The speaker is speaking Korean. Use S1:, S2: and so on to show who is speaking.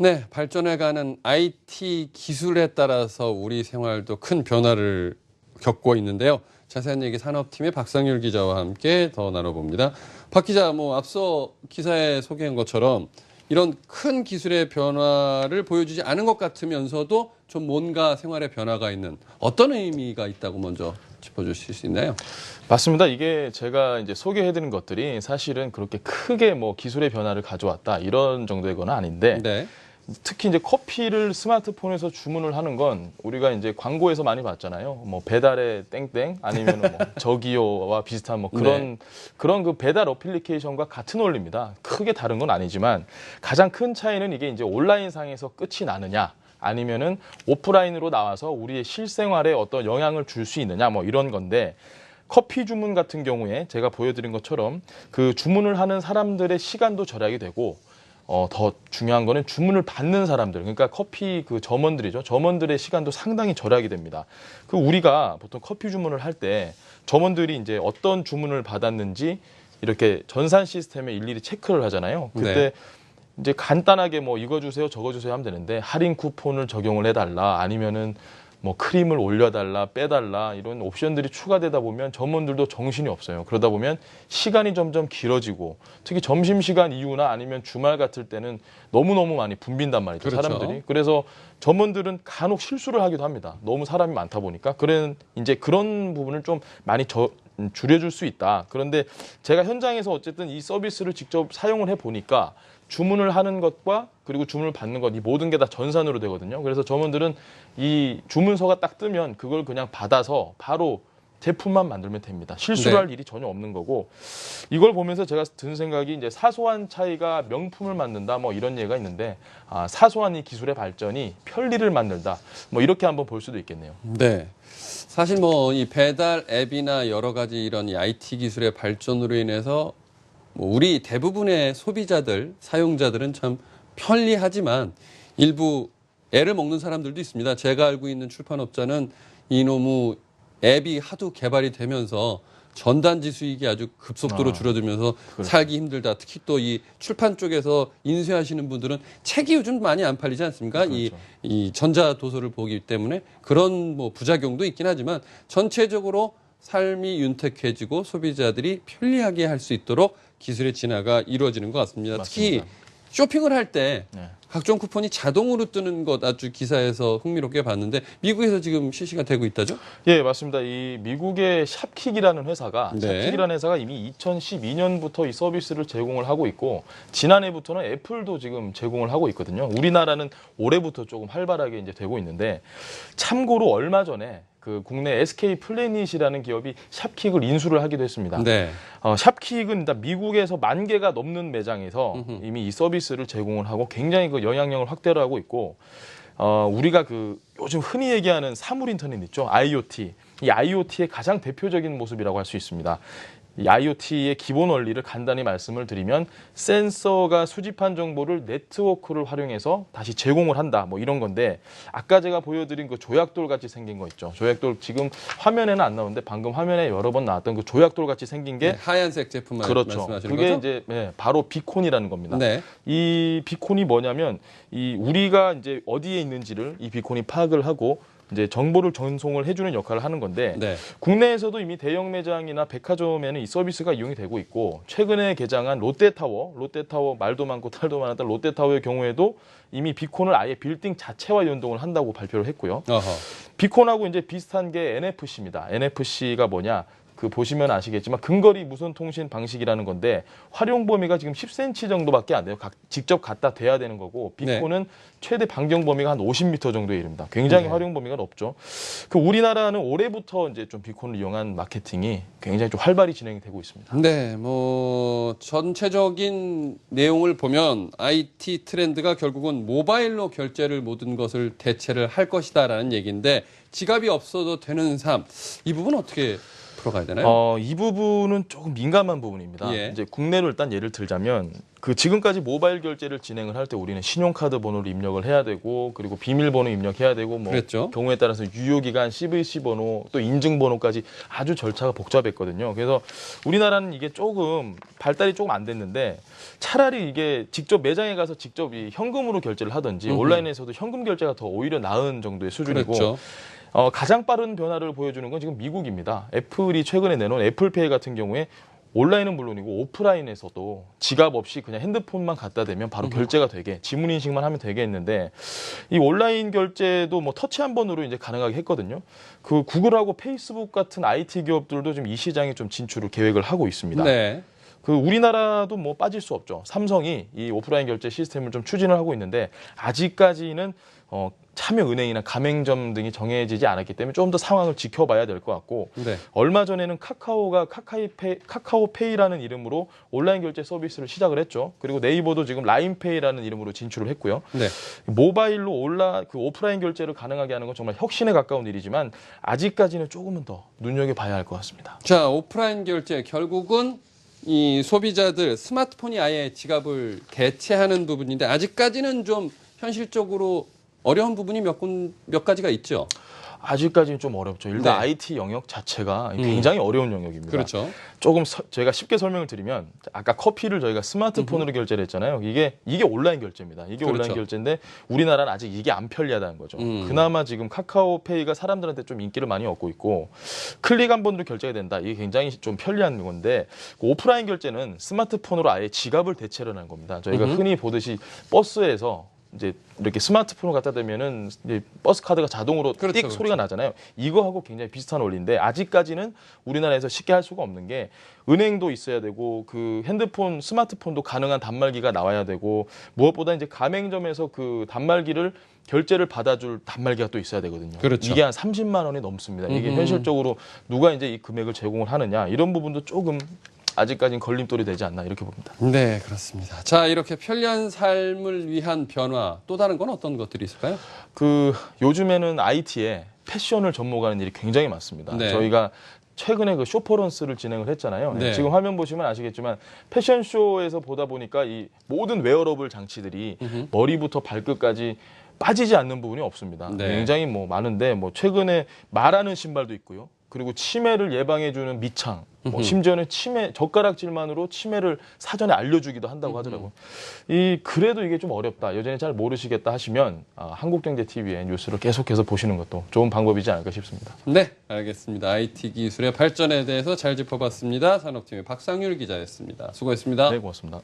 S1: 네, 발전해가는 IT 기술에 따라서 우리 생활도 큰 변화를 겪고 있는데요. 자세한 얘기 산업팀의 박상률 기자와 함께 더 나눠봅니다. 박 기자, 앞서 기사에 소개한 것처럼 이런 큰 기술의 변화를 보여주지 않은 것 같으면서도 좀 뭔가 생활의 변화가 있는 어떤 의미가 있다고 먼저 짚어주실 수 있나요?
S2: 맞습니다. 이게 제가 이제 소개해드린 것들이 사실은 그렇게 크게 기술의 변화를 가져왔다 이런 정도의 건 아닌데
S1: 네.
S2: 특히 이제 커피를 스마트폰에서 주문을 하는 건 우리가 이제 광고에서 많이 봤잖아요. 배달의 땡땡 아니면 저기요와 비슷한 그런 그 배달 어플리케이션과 같은 원리입니다. 크게 다른 건 아니지만 가장 큰 차이는 이게 이제 온라인상에서 끝이 나느냐 아니면은 오프라인으로 나와서 우리의 실생활에 어떤 영향을 줄 수 있느냐 이런 건데 커피 주문 같은 경우에 제가 보여드린 것처럼 그 주문을 하는 사람들의 시간도 절약이 되고 더 중요한 거는 주문을 받는 사람들, 그러니까 커피 그 점원들이죠. 점원들의 시간도 상당히 절약이 됩니다. 그 우리가 보통 커피 주문을 할 때 점원들이 이제 어떤 주문을 받았는지 이렇게 전산 시스템에 일일이 체크를 하잖아요. 그때
S1: 네.
S2: 이제 간단하게 이거 주세요, 저거 주세요 하면 되는데 할인 쿠폰을 적용을 해달라 아니면은 크림을 올려달라, 빼달라 이런 옵션들이 추가되다 보면 점원들도 정신이 없어요. 그러다 보면 시간이 점점 길어지고 특히 점심시간 이후나 아니면 주말 같을 때는 너무너무 많이 붐빈단 말이죠.
S1: 그렇죠.
S2: 사람들이. 그래서 점원들은 간혹 실수를 하기도 합니다. 너무 사람이 많다 보니까. 이제 그런 부분을 좀 많이 줄여줄 수 있다. 그런데 제가 현장에서 어쨌든 이 서비스를 직접 사용을 해보니까 주문을 하는 것과 그리고 주문을 받는 것 이 모든 게 다 전산으로 되거든요. 그래서 점원들은 이 주문서가 딱 뜨면 그걸 그냥 받아서 바로 제품만 만들면 됩니다. 실수를 할 일이 전혀 없는 거고 이걸 보면서 제가 든 생각이 이제 사소한 차이가 명품을 만든다 이런 예가 있는데 사소한 이 기술의 발전이 편리를 만들다 이렇게 한번 볼 수도 있겠네요.
S1: 네. 사실 이 배달 앱이나 여러 가지 이런 이 IT 기술의 발전으로 인해서 우리 대부분의 소비자들, 사용자들은 참 편리하지만 일부 애를 먹는 사람들도 있습니다. 제가 알고 있는 출판업자는 이놈의 앱이 하도 개발이 되면서 전단지 수익이 아주 급속도로 줄어들면서
S2: 그렇죠.
S1: 살기 힘들다. 특히 또 이 출판 쪽에서 인쇄하시는 분들은 책이 요즘 많이 안 팔리지 않습니까?
S2: 그렇죠.
S1: 이 전자 도서를 보기 때문에 그런 부작용도 있긴 하지만 전체적으로 삶이 윤택해지고 소비자들이 편리하게 할 수 있도록 기술의 진화가 이루어지는 것 같습니다.
S2: 맞습니다.
S1: 특히 쇼핑을 할 때
S2: 네.
S1: 각종 쿠폰이 자동으로 뜨는 것 아주 기사에서 흥미롭게 봤는데 미국에서 지금 실시가 되고 있다죠?
S2: 예, 맞습니다. 이 미국의 샵킥이라는 회사가
S1: 네.
S2: 샵킥이라는 회사가 이미 2012년부터 이 서비스를 제공을 하고 있고 지난해부터는 애플도 지금 제공을 하고 있거든요. 우리나라는 올해부터 조금 활발하게 이제 되고 있는데 참고로 얼마 전에 그 국내 SK 플래닛이라는 기업이 샵킥을 인수를 하기도 했습니다.
S1: 네.
S2: 샵킥은 일단 미국에서 10,000개가 넘는 매장에서 이미 이 서비스를 제공을 하고 굉장히 그 영향력을 확대를 하고 있고 우리가 그 요즘 흔히 얘기하는 사물 인터넷 있죠. IoT. 이 IoT의 가장 대표적인 모습이라고 할 수 있습니다. 이 IoT의 기본 원리를 간단히 말씀을 드리면 센서가 수집한 정보를 네트워크를 활용해서 다시 제공을 한다 이런 건데 아까 제가 보여드린 그 조약돌 같이 생긴 거 있죠. 조약돌 지금 화면에는 안 나오는데 방금 화면에 여러 번 나왔던 그 조약돌 같이 생긴 게
S1: 하얀색 제품
S2: 그렇죠.
S1: 말씀하시는
S2: 그게
S1: 거죠?
S2: 이제 바로 비콘이라는 겁니다.
S1: 네.
S2: 이 비콘이 뭐냐면 이 우리가 이제 어디에 있는지를 이 비콘이 파악을 하고 이제 정보를 전송을 해주는 역할을 하는 건데
S1: 네.
S2: 국내에서도 이미 대형 매장이나 백화점에는 이 서비스가 이용이 되고 있고 최근에 개장한 롯데타워 말도 많고 탈도 많았던 롯데타워의 경우에도 이미 비콘을 아예 빌딩 자체와 연동을 한다고 발표를 했고요.
S1: 어허.
S2: 비콘하고 이제 비슷한 게 NFC입니다. NFC가 뭐냐? 그 보시면 아시겠지만 근거리 무선 통신 방식이라는 건데 활용 범위가 지금 10cm 정도밖에 안 돼요. 직접 갖다 대야 되는 거고 비콘은 최대 반경 범위가 한 50m 정도에 이릅니다. 굉장히 활용 범위가 넓죠. 그 우리나라는 올해부터 이제 좀 비콘을 이용한 마케팅이 굉장히 좀 활발히 진행이 되고 있습니다.
S1: 네, 전체적인 내용을 보면 IT 트렌드가 결국은 모바일로 결제를 모든 것을 대체를 할 것이다라는 얘기인데 지갑이 없어도 되는 삶, 이 부분 어떻게 풀어가야 되나요?
S2: 이 부분은 조금 민감한 부분입니다.
S1: 예.
S2: 이제 국내로 일단 예를 들자면 그 지금까지 모바일 결제를 진행을 할 때 우리는 신용카드 번호를 입력을 해야 되고 그리고 비밀번호 입력해야 되고 뭐
S1: 그랬죠.
S2: 경우에 따라서 유효기간 CVC 번호 또 인증번호까지 아주 절차가 복잡했거든요. 그래서 우리나라는 이게 조금 발달이 조금 안 됐는데 차라리 이게 직접 매장에 가서 직접 이 현금으로 결제를 하든지 온라인에서도 현금 결제가 더 오히려 나은 정도의 수준이고
S1: 그렇죠.
S2: 가장 빠른 변화를 보여주는 건 지금 미국입니다. 애플이 최근에 내놓은 애플페이 같은 경우에 온라인은 물론이고 오프라인에서도 지갑 없이 그냥 핸드폰만 갖다 대면 바로 결제가 되게 지문 인식만 하면 되게 했는데 이 온라인 결제도 뭐 터치 한 번으로 이제 가능하게 했거든요. 그 구글하고 페이스북 같은 IT 기업들도 지금 이 시장에 좀 진출을 계획을 하고 있습니다.
S1: 네.
S2: 그 우리나라도 뭐 빠질 수 없죠. 삼성이 이 오프라인 결제 시스템을 좀 추진을 하고 있는데 아직까지는 참여은행이나 가맹점 등이 정해지지 않았기 때문에 좀 더 상황을 지켜봐야 될 것 같고
S1: 네.
S2: 얼마 전에는 카카오가 카카오페이라는 이름으로 온라인 결제 서비스를 시작을 했죠. 그리고 네이버도 지금 라인페이라는 이름으로 진출을 했고요.
S1: 네.
S2: 모바일로 그 오프라인 결제를 가능하게 하는 건 정말 혁신에 가까운 일이지만 아직까지는 조금은 더 눈여겨봐야 할 것 같습니다.
S1: 자, 오프라인 결제 결국은 이 소비자들 스마트폰이 아예 지갑을 대체하는 부분인데 아직까지는 좀 현실적으로 어려운 부분이 몇 가지가 있죠.
S2: 아직까지는 좀 어렵죠. 일단
S1: 네.
S2: IT 영역 자체가 굉장히 어려운 영역입니다.
S1: 그렇죠.
S2: 조금 제가 쉽게 설명을 드리면 아까 커피를 저희가 스마트폰으로 결제를 했잖아요. 이게 온라인 결제입니다. 이게
S1: 그렇죠.
S2: 온라인 결제인데 우리나라는 아직 이게 안 편리하다는 거죠. 그나마 지금 카카오페이가 사람들한테 좀 인기를 많이 얻고 있고 클릭 한 번으로 결제가 된다. 이게 굉장히 좀 편리한 건데 그 오프라인 결제는 스마트폰으로 아예 지갑을 대체를 하는 겁니다. 저희가 흔히 보듯이 버스에서 이제 이렇게 스마트폰을 갖다 대면은 이제 버스 카드가 자동으로
S1: 그렇죠,
S2: 띡
S1: 그렇죠.
S2: 소리가 나잖아요. 이거하고 굉장히 비슷한 원리인데 아직까지는 우리나라에서 쉽게 할 수가 없는 게 은행도 있어야 되고 그 핸드폰, 스마트폰도 가능한 단말기가 나와야 되고 무엇보다 이제 가맹점에서 그 단말기를 결제를 받아줄 단말기가 또 있어야 되거든요.
S1: 그렇죠.
S2: 이게 한 30만 원이 넘습니다. 이게 현실적으로 누가 이제 이 금액을 제공을 하느냐 이런 부분도 조금 아직까지는 걸림돌이 되지 않나 이렇게 봅니다.
S1: 네, 그렇습니다. 자, 이렇게 편리한 삶을 위한 변화 또 다른 건 어떤 것들이 있을까요?
S2: 그 요즘에는 IT에 패션을 접목하는 일이 굉장히 많습니다.
S1: 네.
S2: 저희가 최근에 그 쇼퍼런스를 진행을 했잖아요.
S1: 네.
S2: 지금 화면 보시면 아시겠지만 패션쇼에서 보다 보니까 이 모든 웨어러블 장치들이 머리부터 발끝까지 빠지지 않는 부분이 없습니다.
S1: 네.
S2: 굉장히 뭐 많은데 뭐 최근에 말하는 신발도 있고요. 그리고 치매를 예방해주는 미창, 뭐 심지어는 젓가락질만으로 치매를 사전에 알려주기도 한다고 하더라고요. 그래도 이게 좀 어렵다, 여전히 잘 모르시겠다 하시면 한국경제TV의 뉴스를 계속해서 보시는 것도 좋은 방법이지 않을까 싶습니다.
S1: 네, 알겠습니다. IT 기술의 발전에 대해서 잘 짚어봤습니다. 산업팀의 박상률 기자였습니다. 수고했습니다.
S2: 네, 고맙습니다.